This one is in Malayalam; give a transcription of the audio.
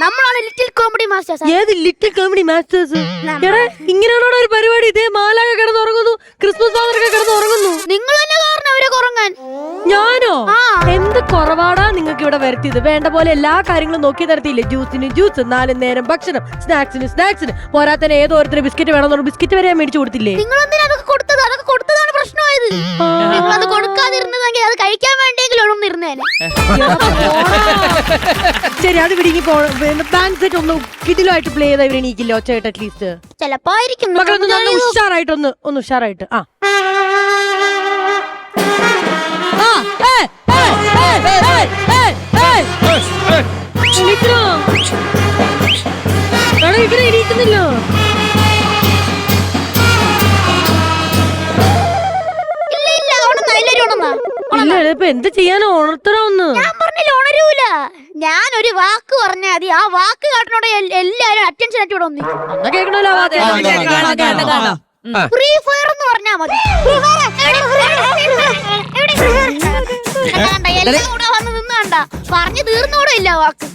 നമ്മളാണ് ലിറ്റിൽ കോമഡി മാസ്റ്റേഴ്സ്. ഏത് ലിറ്റിൽ കോമഡി മാസ്റ്റേഴ്സ്? എടാ ഇങ്ങനെയാണോ ഒരു പരിപാടി? ഇതേ മാലാക കിടന്നുറങ്ങുന്നു, ക്രിസ്മസ് ഫാദറൊക്കെ കിടന്നുറങ്ങുന്നു. നിങ്ങൾ തന്നെ കാരണം അവരെ കുറങ്ങാൻ. ഞാനോ? എന്ത് കുറവാടാ നിങ്ങൾക്ക് ഇവിടെ വരുത്തിയത്? വേണ്ട പോലെ എല്ലാ കാര്യങ്ങളും നോക്കി തരത്തില്ലേ? ജ്യൂസിന് ജ്യൂസ്, 4 നേരം ഭക്ഷണം, സ്നാക്സിന് സ്നാക്സിന്, പോരാത്തന്നെ ഏതോ ഒരുത്തരം ബിസ്ക്കറ്റ് വേണമെന്ന് ബിസ്ക്കറ്റ് വരെ മേടിച്ചു കൊടുത്തില്ലേ? നിങ്ങൾ എന്തിനാ അതൊക്കെ കൊടുത്തത്? അതൊക്കെ കൊടുത്തതാണ് പ്രശ്നമായത്. നിങ്ങൾ അത് കൊടുക്കാതിരുന്നതെങ്കിൽ അത് കഴിക്കാൻ വേണ്ടിയെങ്കിലും ഒന്നിരുന്നേനെ. ശരി, അത് വിടുങ്ങി ബാങ്ക് സെറ്റ് ഒന്ന് കിടിലായിട്ട് പ്ലേ ചെയ്താൽ ഇവരെ എണീക്കില്ല ഒച്ചയായിട്ട് അറ്റ്ലീസ്റ്റ്. ചിലപ്പോ ആയിരിക്കും. ഉഷാറായിട്ട് ഒന്ന് ഉഷാറായിട്ട്. ഇവരെ എണീക്കുന്നില്ലോ. ഇപ്പൊ എന്ത് ചെയ്യാനോ? ഉണർത്തണമെന്ന് ഞാൻ പറഞ്ഞില്ല, ഉണരൂല. ഞാനൊരു വാക്ക് പറഞ്ഞാൽ മതി, ആ വാക്ക് കാട്ടിനോടെ എല്ലാരും അറ്റൻഷൻ ആയിട്ട് ഇവിടെ ഒന്നും കേൾക്കണല്ലോ. ഫ്രീ ഫയർ എന്ന് പറഞ്ഞാ മതി. എല്ലാം കൂടെ വന്ന് നിന്നാണ്ട പറഞ്ഞു തീർന്നൂടെ ഇല്ല വാക്ക്.